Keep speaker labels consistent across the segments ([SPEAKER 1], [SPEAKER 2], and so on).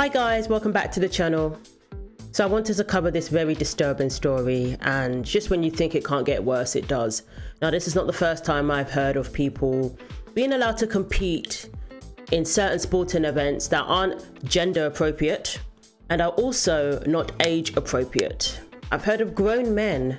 [SPEAKER 1] Hi guys, welcome back to the channel. So I wanted to cover this very disturbing story, and just when you think it can't get worse, it does. Now this is not the first time I've heard of people being allowed to compete in certain sporting events that aren't gender appropriate and are also not age appropriate. I've heard of grown men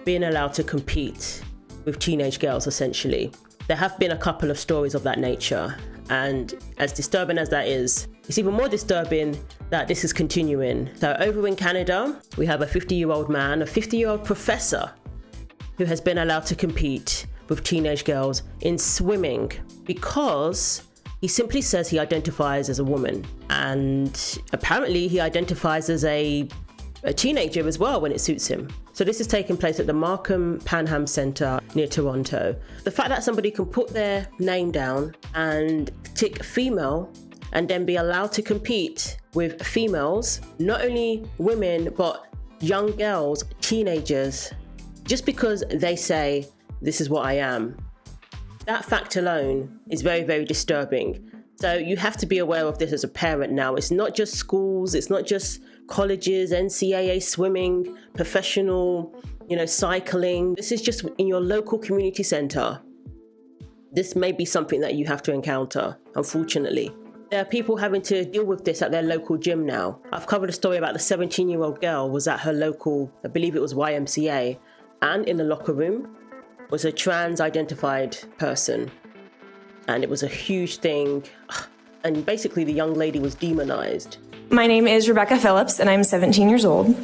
[SPEAKER 1] being allowed to compete with teenage girls essentially. There have been a couple of stories of that nature, and as disturbing as that is, it's even more disturbing that this is continuing. So over in Canada, we have a 50-year-old man, a 50-year-old professor, who has been allowed to compete with teenage girls in swimming because he simply says he identifies as a woman. And apparently he identifies as a teenager as well when it suits him. So this is taking place at the Markham Pan Am Centre near Toronto. The fact that somebody can put their name down and tick female and then be allowed to compete with females, not only women, but young girls, teenagers, just because they say, this is what I am. That fact alone is very, very disturbing. So you have to be aware of this as a parent now. It's not just schools, it's not just colleges, NCAA swimming, professional, cycling. This is just in your local community centre. This may be something that you have to encounter, unfortunately. There are people having to deal with this at their local gym now. I've covered a story about the 17-year-old girl was at her local, I believe it was YMCA, and in the locker room was a trans-identified person. And it was a huge thing. And basically the young lady was demonized.
[SPEAKER 2] My name is Rebecca Phillips, and I'm 17 years old.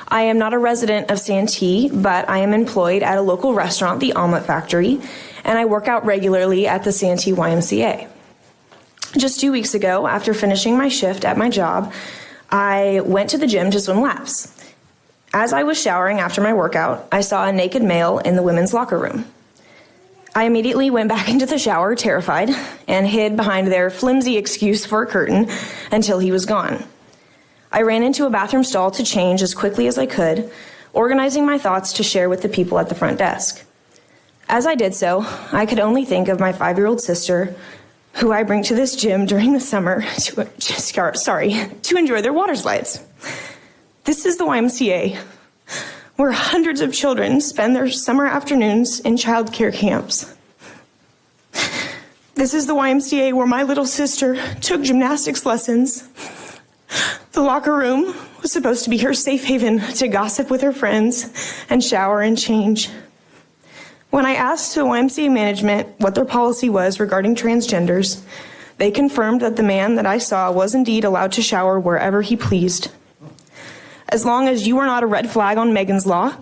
[SPEAKER 2] I am not a resident of Santee, but I am employed at a local restaurant, the Omelette Factory, and I work out regularly at the Santee YMCA. Just 2 weeks ago, after finishing my shift at my job, I went to the gym to swim laps. As I was showering after my workout, I saw a naked male in the women's locker room. I immediately went back into the shower, terrified, and hid behind their flimsy excuse for a curtain until he was gone. I ran into a bathroom stall to change as quickly as I could, organizing my thoughts to share with the people at the front desk. As I did so, I could only think of my 5-year-old sister, who I bring to this gym during the summer to enjoy their water slides. This is the YMCA, where hundreds of children spend their summer afternoons in childcare camps. This is the YMCA where my little sister took gymnastics lessons. The locker room was supposed to be her safe haven to gossip with her friends and shower and change. When I asked the YMCA management what their policy was regarding transgenders, they confirmed that the man that I saw was indeed allowed to shower wherever he pleased. As long as you are not a red flag on Megan's Law,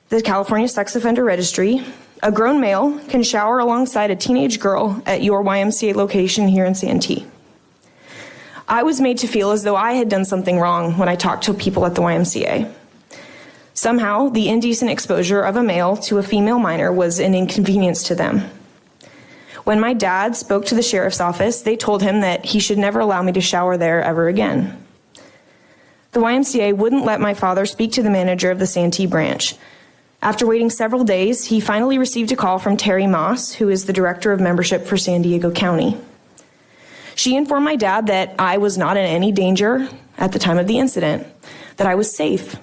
[SPEAKER 2] the California Sex Offender Registry, a grown male can shower alongside a teenage girl at your YMCA location here in Santee. I was made to feel as though I had done something wrong when I talked to people at the YMCA. Somehow, the indecent exposure of a male to a female minor was an inconvenience to them. When my dad spoke to the sheriff's office, they told him that he should never allow me to shower there ever again. The YMCA wouldn't let my father speak to the manager of the Santee branch. After waiting several days, he finally received a call from Terry Moss, who is the director of membership for San Diego County. She informed my dad that I was not in any danger at the time of the incident, that I was safe.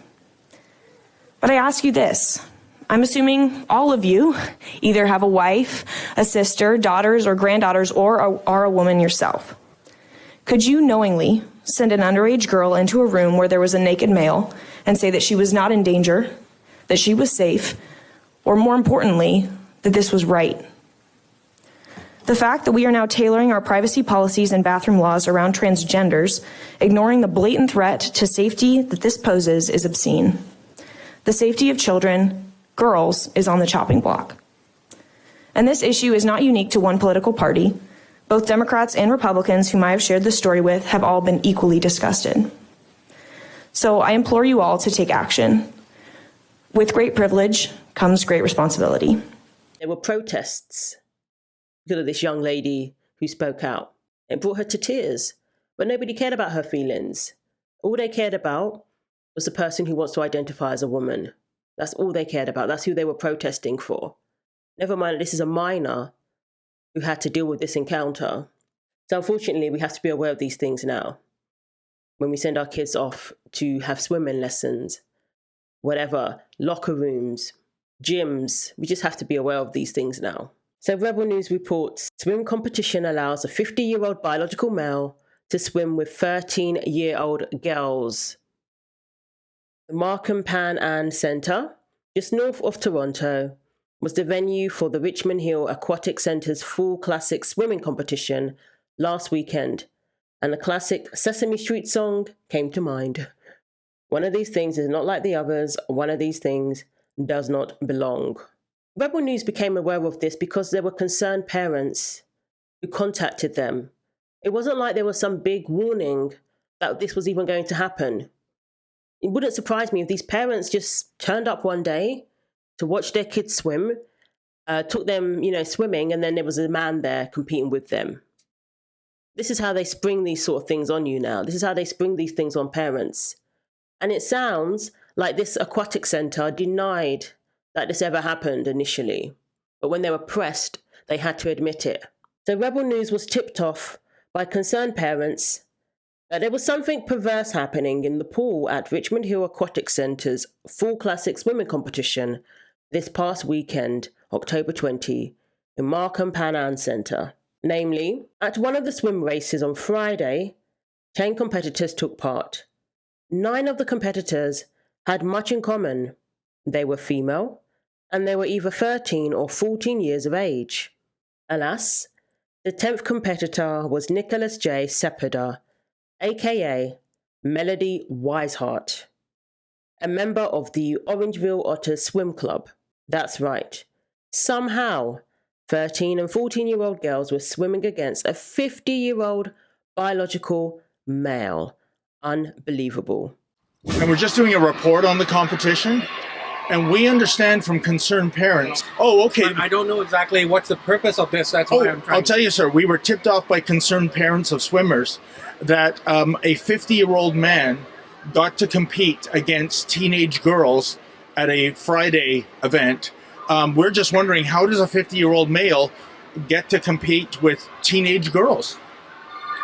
[SPEAKER 2] But I ask you this. I'm assuming all of you either have a wife, a sister, daughters, or granddaughters, or are a woman yourself. Could you knowingly send an underage girl into a room where there was a naked male and say that she was not in danger, that she was safe, or more importantly, that this was right? The fact that we are now tailoring our privacy policies and bathroom laws around transgenders, ignoring the blatant threat to safety that this poses, is obscene. The safety of children, girls, is on the chopping block. And this issue is not unique to one political party. Both Democrats and Republicans whom I have shared this story with have all been equally disgusted. So I implore you all to take action. With great privilege comes great responsibility.
[SPEAKER 1] There were protests because of this young lady who spoke out. It brought her to tears, but nobody cared about her feelings. All they cared about was the person who wants to identify as a woman. That's all they cared about. That's who they were protesting for. Never mind, this is a minor who had to deal with this encounter. So unfortunately, we have to be aware of these things now. when we send our kids off to have swimming lessons, whatever, locker rooms, gyms. We just have to be aware of these things now. So Rebel News reports, swim competition allows a 50-year-old biological male to swim with 13-year-old girls. The Markham Pan Am Centre, just north of Toronto, was the venue for the Richmond Aquatic Centre's full classic swimming competition last weekend, and the classic Sesame Street song came to mind. One of these things is not like the others, one of these things does not belong. Rebel News became aware of this because there were concerned parents who contacted them. It wasn't like there was some big warning that this was even going to happen. It wouldn't surprise me if these parents just turned up one day to watch their kids swim, took them, swimming, and then there was a man there competing with them. This is how they spring these sort of things on you now. This is how they spring these things on parents. And it sounds like this aquatic centre denied that this ever happened initially. But when they were pressed, they had to admit it. So Rebel News was tipped off by concerned parents that there was something perverse happening in the pool at Richmond Aquatic Centre's full classic swimming competition this past weekend, October 20, in Markham Pan Am Centre. Namely, at one of the swim races on Friday, 10 competitors took part. 9 of the competitors had much in common. They were female, and they were either 13 or 14 years of age. Alas, the 10th competitor was Nicholas J. Sepeda, aka Melody Wiseheart, a member of the Orangeville Otters Swim Club. That's right. Somehow, 13 and 14-year-old girls were swimming against a 50-year-old biological male. Unbelievable.
[SPEAKER 3] And we're just doing a report on the competition, and we understand from concerned parents. Oh, okay.
[SPEAKER 4] I don't know exactly what's the purpose of this. That's why I'm trying.
[SPEAKER 3] I'll tell you, sir. We were tipped off by concerned parents of swimmers that a 50-year-old man got to compete against teenage girls at a Friday event. We're just wondering, how does a 50-year-old male get to compete with teenage girls?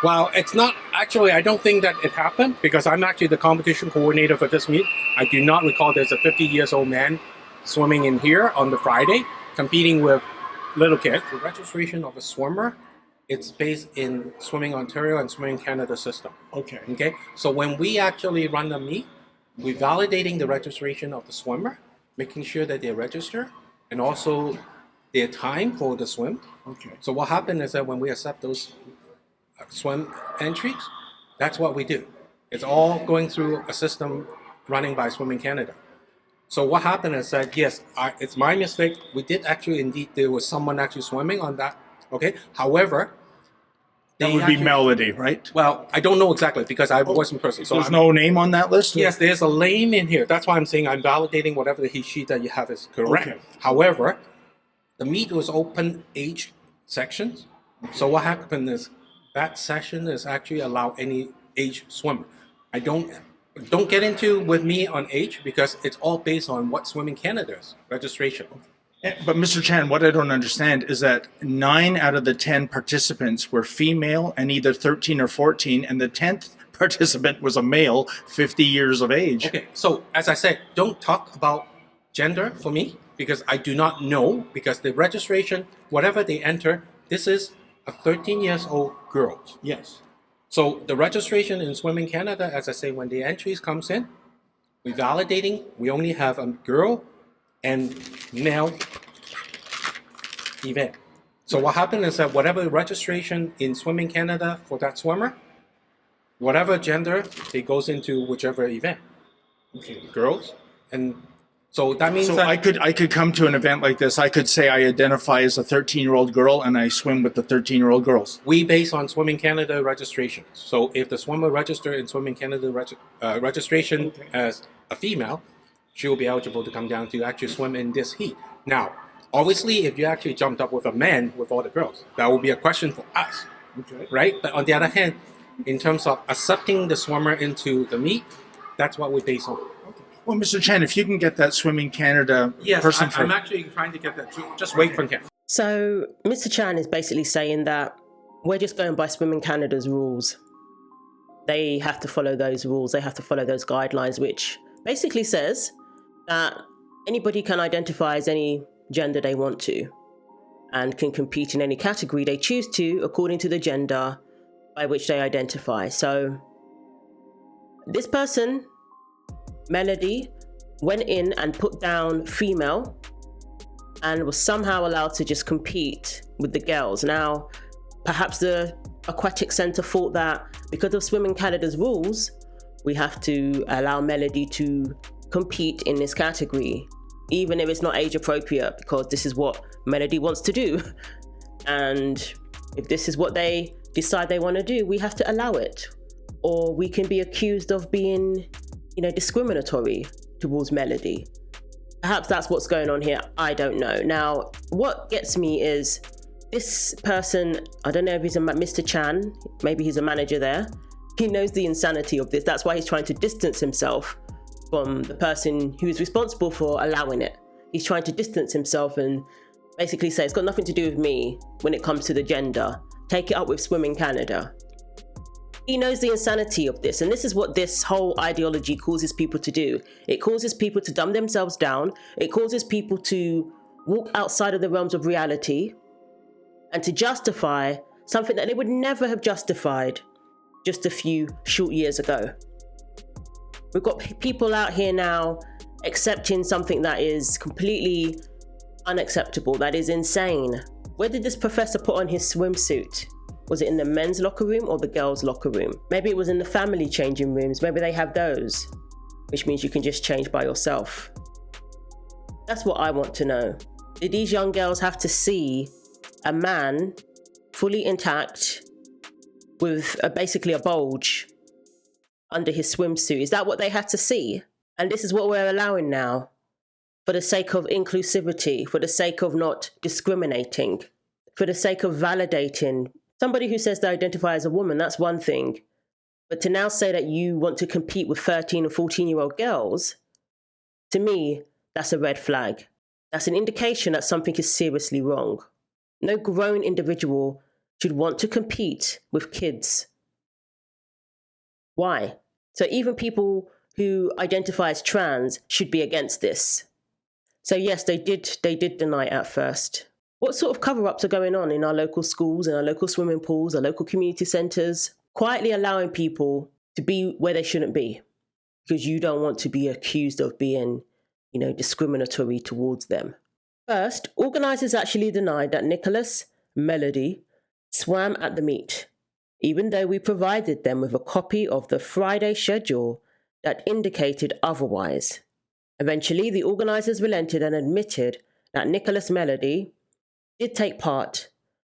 [SPEAKER 4] Well, it's not actually, I don't think that it happened because I'm actually the competition coordinator for this meet. I do not recall there's a 50-year-old man swimming in here on the Friday competing with little kids. The registration of a swimmer, it's based in Swimming Ontario and Swimming Canada system. Okay. So when we actually run the meet, we're validating the registration of the swimmer, making sure that they register, and also their time for the swim.
[SPEAKER 3] Okay.
[SPEAKER 4] So what happened is that when we accept those swim entries, that's what we do. It's all going through a system running by Swimming Canada. So what happened is that, yes, it's my mistake. We did actually, indeed, there was someone actually swimming on that. Okay. However,
[SPEAKER 3] that would be Melody, right?
[SPEAKER 4] Well, I don't know exactly because I wasn't present. So
[SPEAKER 3] there's no name on that list?
[SPEAKER 4] Yes, there's a name in here. That's why I'm saying I'm validating whatever the sheet that you have is correct.
[SPEAKER 3] Okay.
[SPEAKER 4] However, the meet was open age sections. So what happened is that session is actually allow any age swimmer. I don't get into with me on age because it's all based on what Swimming Canada's registration.
[SPEAKER 3] But Mr. Chan, what I don't understand is that 9 out of the 10 participants were female and either 13 or 14, and the 10th participant was a male, 50 years of age.
[SPEAKER 4] Okay, so as I said, don't talk about gender for me because I do not know, because the registration, whatever they enter, this is a 13 years old girl.
[SPEAKER 3] Yes.
[SPEAKER 4] So the registration in Swimming Canada, as I say, when the entries comes in, we're validating, we only have a girl and male event. So what happened is that whatever registration in Swimming Canada for that swimmer, whatever gender, it goes into whichever event. Okay. Girls. And so that means that
[SPEAKER 3] I could come to an event like this. I could say I identify as a 13-year-old girl and I swim with the 13-year-old girls.
[SPEAKER 4] We base on Swimming Canada registration. So if the swimmer registered in Swimming Canada registration as a female, she will be eligible to come down to actually swim in this heat. Now, obviously, if you actually jumped up with a man with all the girls, that would be a question for us, right? But on the other hand, in terms of accepting the swimmer into the meet, that's what we base on.
[SPEAKER 3] Well, Mr. Chan, if you can get that Swimming Canada person
[SPEAKER 4] I'm actually trying to get that too. Just wait for him.
[SPEAKER 1] So Mr. Chan is basically saying that we're just going by Swimming Canada's rules. they have to follow those rules. They have to follow those guidelines, which basically says that anybody can identify as any gender they want to and can compete in any category they choose to according to the gender by which they identify. So this person, Melody, went in and put down female and was somehow allowed to just compete with the girls. Now, perhaps the Aquatic Centre thought that because of Swimming Canada's rules, we have to allow Melody to compete in this category, even if it's not age appropriate, because this is what Melody wants to do. And if this is what they decide they want to do, we have to allow it. Or we can be accused of being, discriminatory towards Melody. Perhaps that's what's going on here. I don't know. Now, what gets me is this person, I don't know if he's a Mr. Chan, maybe he's a manager there. He knows the insanity of this. That's why he's trying to distance himself from the person who's responsible for allowing it. He's trying to distance himself and basically say it's got nothing to do with me when it comes to the gender. Take it up with Swimming Canada. He knows the insanity of this, and this is what this whole ideology causes people to do. It causes people to dumb themselves down. It causes people to walk outside of the realms of reality and to justify something that they would never have justified just a few short years ago. We've got people out here now accepting something that is completely unacceptable, that is insane. Where did this professor put on his swimsuit? Was it in the men's locker room or the girls' locker room? Maybe it was in the family changing rooms. Maybe they have those, which means you can just change by yourself. That's what I want to know. Did these young girls have to see a man fully intact with basically a bulge under his swimsuit? Is that what they had to see? And this is what we're allowing now for the sake of inclusivity, for the sake of not discriminating, for the sake of validating. Somebody who says they identify as a woman, that's one thing. But to now say that you want to compete with 13 and 14-year-old girls, to me, that's a red flag. That's an indication that something is seriously wrong. No grown individual should want to compete with kids. Why? So even people who identify as trans should be against this. So yes, they did deny it at first. What sort of cover-ups are going on in our local schools, in our local swimming pools, our local community centres, quietly allowing people to be where they shouldn't be because you don't want to be accused of being, discriminatory towards them? First, organisers actually denied that Nicholas, Melody, swam at the meet, even though we provided them with a copy of the Friday schedule that indicated otherwise. Eventually, the organisers relented and admitted that Nicholas Melody did take part,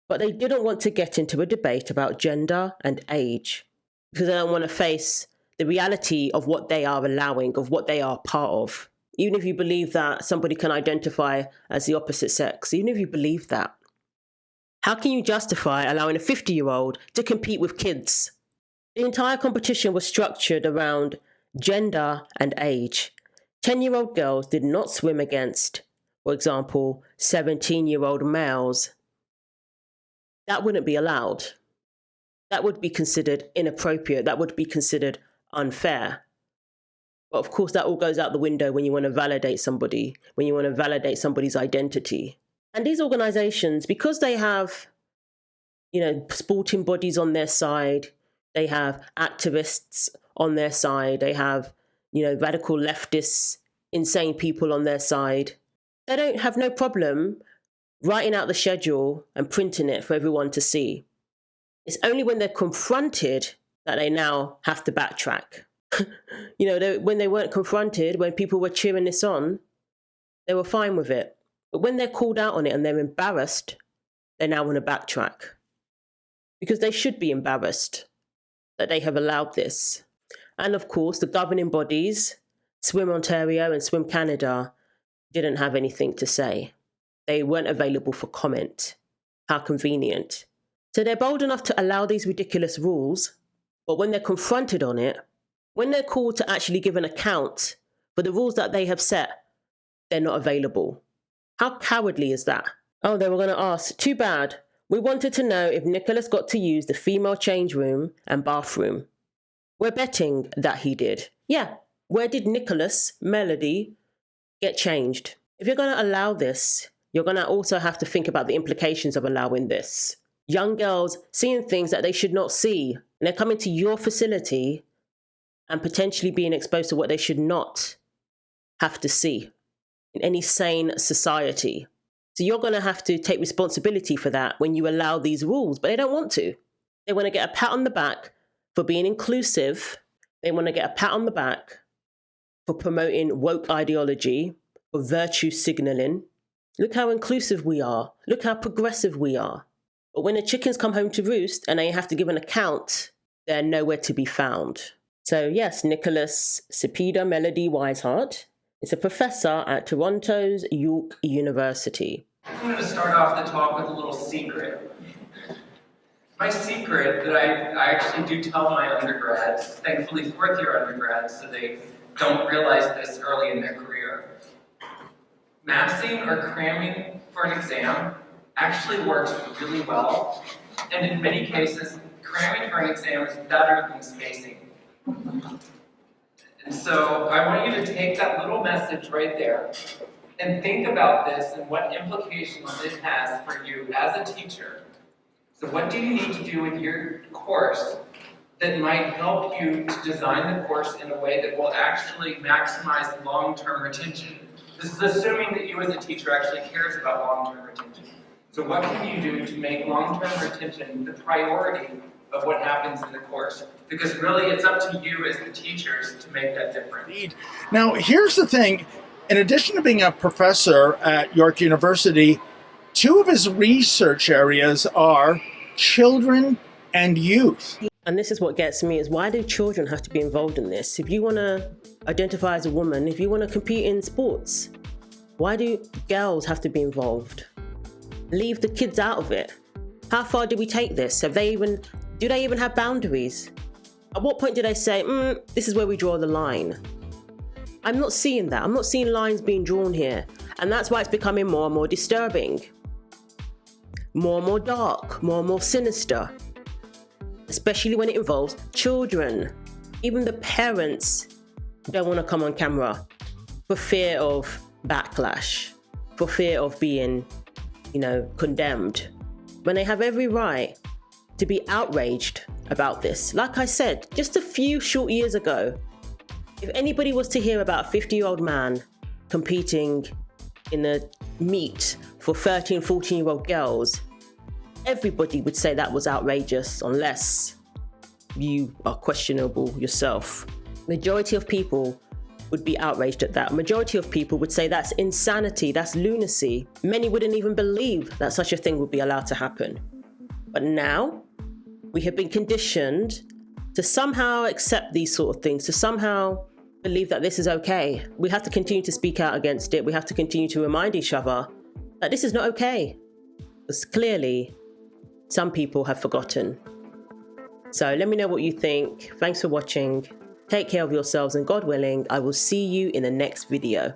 [SPEAKER 1] but they didn't want to get into a debate about gender and age because they don't want to face the reality of what they are allowing, of what they are part of. Even if you believe that somebody can identify as the opposite sex, even if you believe that, how can you justify allowing a 50-year-old to compete with kids? The entire competition was structured around gender and age. 10-year-old girls did not swim against, for example, 17-year-old males. That wouldn't be allowed. That would be considered inappropriate. That would be considered unfair. But of course, that all goes out the window when you want to validate somebody, when you want to validate somebody's identity. And these organizations, because they have, sporting bodies on their side, they have activists on their side, they have, radical leftists, insane people on their side, they don't have no problem writing out the schedule and printing it for everyone to see. It's only when they're confronted that they now have to backtrack. When they weren't confronted, when people were cheering this on, they were fine with it. But when they're called out on it and they're embarrassed, they now want to backtrack. Because they should be embarrassed that they have allowed this. And of course, the governing bodies, Swim Ontario and Swim Canada, didn't have anything to say. They weren't available for comment. How convenient. So they're bold enough to allow these ridiculous rules, but when they're confronted on it, when they're called to actually give an account for the rules that they have set, they're not available. How cowardly is that? Oh, they were going to ask, too bad. We wanted to know if Nicholas got to use the female change room and bathroom. We're betting that he did. Yeah. Where did Nicholas, Melody, get changed? If you're going to allow this, you're going to also have to think about the implications of allowing this. Young girls seeing things that they should not see, and they're coming to your facility and potentially being exposed to what they should not have to see in any sane society. So you're going to have to take responsibility for that when you allow these rules, but they don't want to. They want to get a pat on the back for being inclusive. They want to get a pat on the back for promoting woke ideology, for virtue signaling. Look how inclusive we are. Look how progressive we are. But when the chickens come home to roost and they have to give an account, they're nowhere to be found. So yes, Nicholas Cepeda Melody Wisehart is a professor at Toronto's York University.
[SPEAKER 5] I'm going to start off the talk with a little secret. My secret that I actually do tell my undergrads, thankfully fourth-year undergrads, so they don't realize this early in their career. Massing or cramming for an exam actually works really well, and in many cases, cramming for an exam is better than spacing. And so I want you to take that little message right there and think about this and what implications it has for you as a teacher. So what do you need to do with your course that might help you to design the course in a way that will actually maximize long-term retention? This is assuming that you as a teacher actually cares about long-term retention. So what can you do to make long-term retention the priority of what happens in the course? Because really it's up to you as the teachers to make that difference.
[SPEAKER 3] Now, here's the thing. In addition to being a professor at York University, two of his research areas are children and youth.
[SPEAKER 1] And this is what gets me, is why do children have to be involved in this? If you want to identify as a woman, if you want to compete in sports, why do girls have to be involved? Leave the kids out of it. How far do we take this? Do they even have boundaries? At what point do they say, this is where we draw the line? I'm not seeing that. I'm not seeing lines being drawn here. And that's why it's becoming more and more disturbing. More and more dark, more and more sinister. Especially when it involves children. Even the parents don't want to come on camera for fear of backlash, for fear of being, condemned. When they have every right to be outraged about this. Like I said, just a few short years ago, if anybody was to hear about a 50-year-old man competing in the meet for 13, 14-year-old girls, everybody would say that was outrageous unless you are questionable yourself. Majority of people would be outraged at that. Majority of people would say that's insanity, that's lunacy. Many wouldn't even believe that such a thing would be allowed to happen. But now, we have been conditioned to somehow accept these sort of things, to somehow believe that this is okay. We have to continue to speak out against it. We have to continue to remind each other that this is not okay. Because clearly, some people have forgotten. So let me know what you think. Thanks for watching. Take care of yourselves, and God willing, I will see you in the next video.